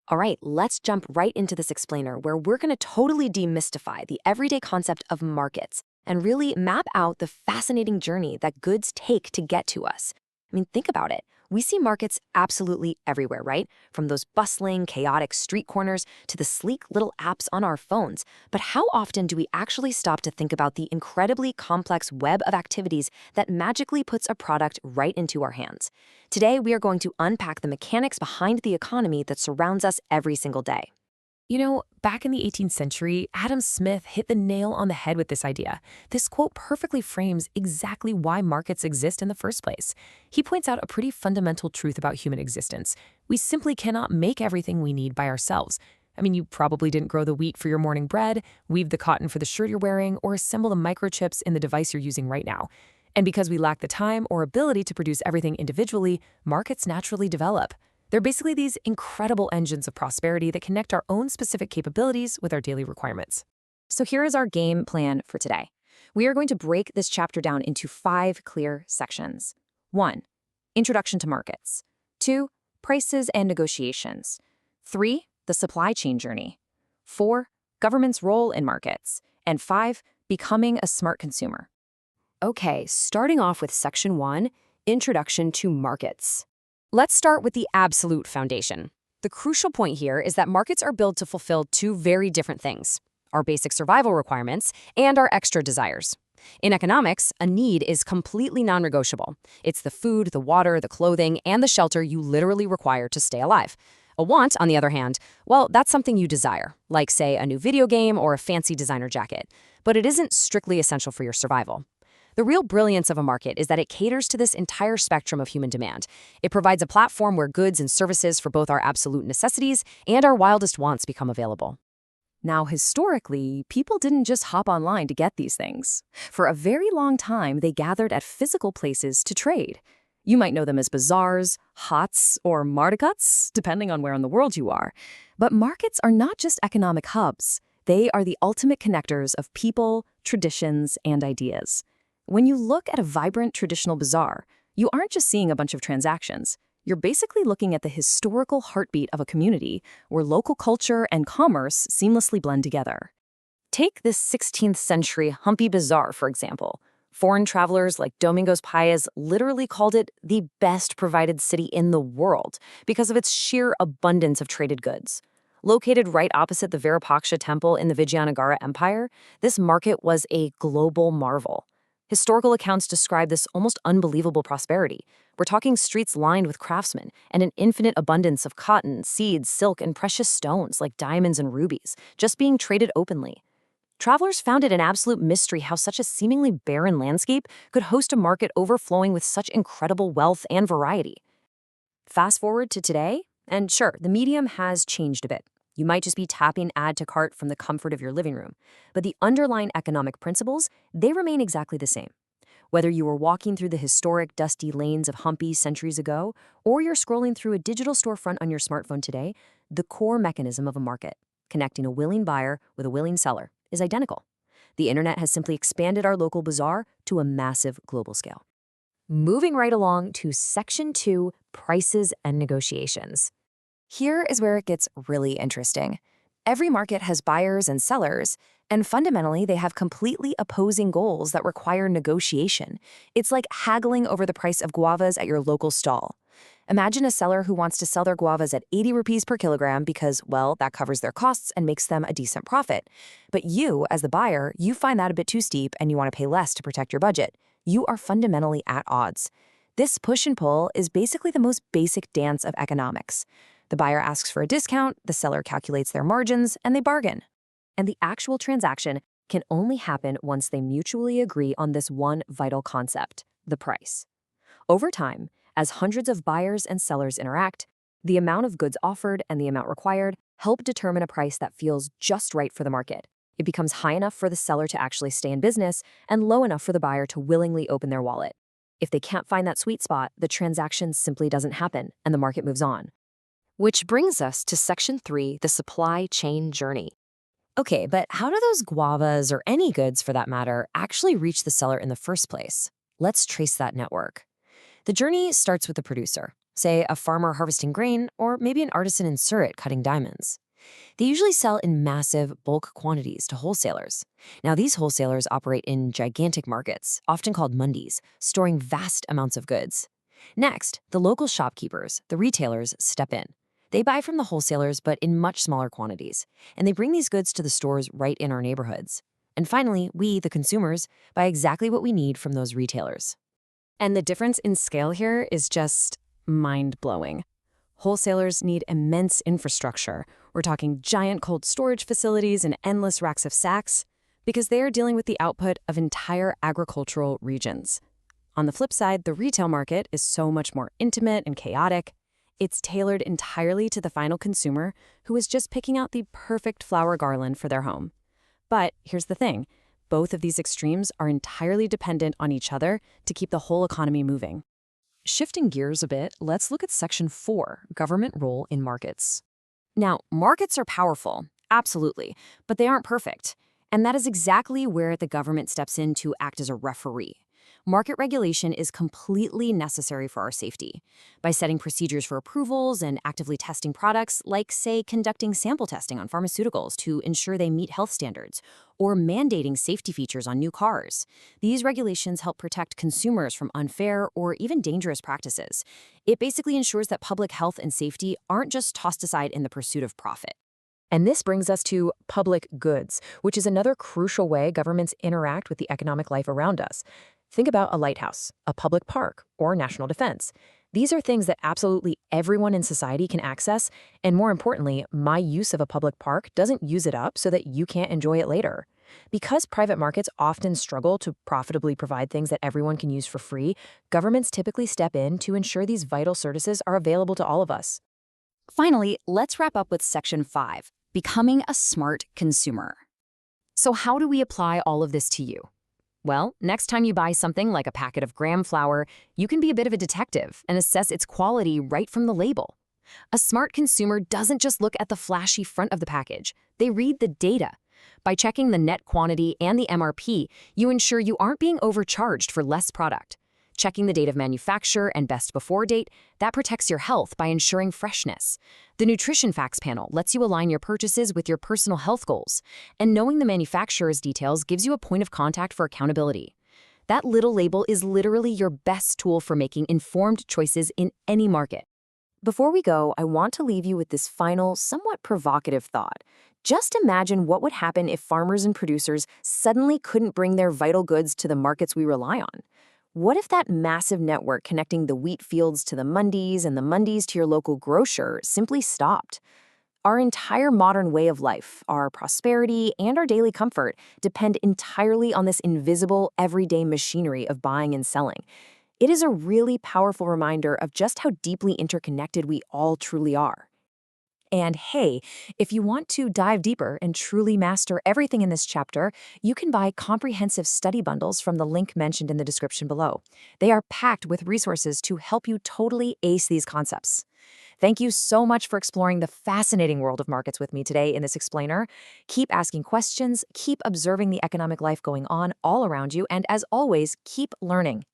All right, let's jump right into this explainer where we're going to totally demystify the everyday concept of markets and really map out the fascinating journey that goods take to get to us. I mean, think about it. We see markets absolutely everywhere, right? From those bustling, chaotic street corners to the sleek little apps on our phones. But how often do we actually stop to think about the incredibly complex web of activities that magically puts a product right into our hands? Today, we are going to unpack the mechanics behind the economy that surrounds us every single day. Back in the 18th century, Adam Smith hit the nail on the head with this idea. This quote perfectly frames exactly why markets exist in the first place. He points out a pretty fundamental truth about human existence. We simply cannot make everything we need by ourselves. I mean, you probably didn't grow the wheat for your morning bread, weave the cotton for the shirt you're wearing, or assemble the microchips in the device you're using right now. And because we lack the time or ability to produce everything individually, markets naturally develop. They're basically these incredible engines of prosperity that connect our own specific capabilities with our daily requirements. So here is our game plan for today. We are going to break this chapter down into 5 clear sections. 1. Introduction to markets. 2. Prices and negotiations. 3. The supply chain journey. 4. Government's role in markets. And 5. Becoming a smart consumer. Okay, starting off with Section 1, Introduction to Markets. Let's start with the absolute foundation. The crucial point here is that markets are built to fulfill 2 very different things: our basic survival requirements and our extra desires. In economics, a need is completely non-negotiable. It's the food, the water, the clothing, and the shelter you literally require to stay alive. A want, on the other hand, well, that's something you desire, like, say, a new video game or a fancy designer jacket. But it isn't strictly essential for your survival. The real brilliance of a market is that it caters to this entire spectrum of human demand. It provides a platform where goods and services for both our absolute necessities and our wildest wants become available. Now, historically, people didn't just hop online to get these things. For a very long time, they gathered at physical places to trade. You might know them as bazaars, hots, or markets, depending on where in the world you are. But markets are not just economic hubs. They are the ultimate connectors of people, traditions, and ideas. When you look at a vibrant traditional bazaar, you aren't just seeing a bunch of transactions. You're basically looking at the historical heartbeat of a community where local culture and commerce seamlessly blend together. Take this 16th century Humpy Bazaar, for example. Foreign travelers like Domingos Paez literally called it the best provided city in the world because of its sheer abundance of traded goods. Located right opposite the Virupaksha temple in the Vijayanagara Empire, this market was a global marvel. Historical accounts describe this almost unbelievable prosperity. We're talking streets lined with craftsmen and an infinite abundance of cotton, seeds, silk, and precious stones like diamonds and rubies, just being traded openly. Travelers found it an absolute mystery how such a seemingly barren landscape could host a market overflowing with such incredible wealth and variety. Fast forward to today, and sure, the medium has changed a bit. You might just be tapping add to cart from the comfort of your living room. But the underlying economic principles, they remain exactly the same. Whether you were walking through the historic, dusty lanes of Humpy centuries ago, or you're scrolling through a digital storefront on your smartphone today, the core mechanism of a market, connecting a willing buyer with a willing seller, is identical. The internet has simply expanded our local bazaar to a massive global scale. Moving right along to Section 2, Prices and Negotiations. Here is where it gets really interesting. Every market has buyers and sellers, and fundamentally they have completely opposing goals that require negotiation. It's like haggling over the price of guavas at your local stall. Imagine a seller who wants to sell their guavas at 80 rupees per kilogram because, well, that covers their costs and makes them a decent profit. But you, as the buyer, you find that a bit too steep and you want to pay less to protect your budget. You are fundamentally at odds. This push and pull is basically the most basic dance of economics. The buyer asks for a discount, the seller calculates their margins, and they bargain. And the actual transaction can only happen once they mutually agree on this one vital concept: the price. Over time, as hundreds of buyers and sellers interact, the amount of goods offered and the amount required help determine a price that feels just right for the market. It becomes high enough for the seller to actually stay in business and low enough for the buyer to willingly open their wallet. If they can't find that sweet spot, the transaction simply doesn't happen and the market moves on. Which brings us to Section 3, the supply chain journey. Okay, but how do those guavas, or any goods for that matter, actually reach the seller in the first place? Let's trace that network. The journey starts with the producer. say a farmer harvesting grain or maybe an artisan in Surat cutting diamonds. They usually sell in massive bulk quantities to wholesalers. Now, these wholesalers operate in gigantic markets, often called mundis, storing vast amounts of goods. Next, the local shopkeepers, the retailers, step in. They buy from the wholesalers, but in much smaller quantities, and they bring these goods to the stores right in our neighborhoods. And finally, we, the consumers, buy exactly what we need from those retailers. And the difference in scale here is just mind-blowing. Wholesalers need immense infrastructure. We're talking giant cold storage facilities and endless racks of sacks, because they are dealing with the output of entire agricultural regions. On the flip side, the retail market is so much more intimate and chaotic. It's tailored entirely to the final consumer who is just picking out the perfect flower garland for their home. But here's the thing. Both of these extremes are entirely dependent on each other to keep the whole economy moving. Shifting gears a bit, let's look at Section 4, Government Role in Markets. Now, markets are powerful, absolutely, but they aren't perfect. And that is exactly where the government steps in to act as a referee. Market regulation is completely necessary for our safety. By setting procedures for approvals and actively testing products, like, say, conducting sample testing on pharmaceuticals to ensure they meet health standards, or mandating safety features on new cars. These regulations help protect consumers from unfair or even dangerous practices. It basically ensures that public health and safety aren't just tossed aside in the pursuit of profit. And this brings us to public goods, which is another crucial way governments interact with the economic life around us. Think about a lighthouse, a public park, or national defense. These are things that absolutely everyone in society can access, and more importantly, my use of a public park doesn't use it up so that you can't enjoy it later. Because private markets often struggle to profitably provide things that everyone can use for free, governments typically step in to ensure these vital services are available to all of us. Finally, let's wrap up with Section 5, Becoming a Smart Consumer. So how do we apply all of this to you? Well, next time you buy something like a packet of graham flour, you can be a bit of a detective and assess its quality right from the label. A smart consumer doesn't just look at the flashy front of the package. They read the data. By checking the net quantity and the MRP, you ensure you aren't being overcharged for less product. Checking the date of manufacture and best before date, that protects your health by ensuring freshness. The Nutrition Facts panel lets you align your purchases with your personal health goals, and knowing the manufacturer's details gives you a point of contact for accountability. That little label is literally your best tool for making informed choices in any market. Before we go, I want to leave you with this final, somewhat provocative thought. Just imagine what would happen if farmers and producers suddenly couldn't bring their vital goods to the markets we rely on. What if that massive network connecting the wheat fields to the mundis and the mundis to your local grocer simply stopped? Our entire modern way of life, our prosperity, and our daily comfort depend entirely on this invisible, everyday machinery of buying and selling. It is a really powerful reminder of just how deeply interconnected we all truly are. And hey, if you want to dive deeper and truly master everything in this chapter, you can buy comprehensive study bundles from the link mentioned in the description below. They are packed with resources to help you totally ace these concepts. Thank you so much for exploring the fascinating world of markets with me today in this explainer. Keep asking questions, keep observing the economic life going on all around you, and as always, keep learning.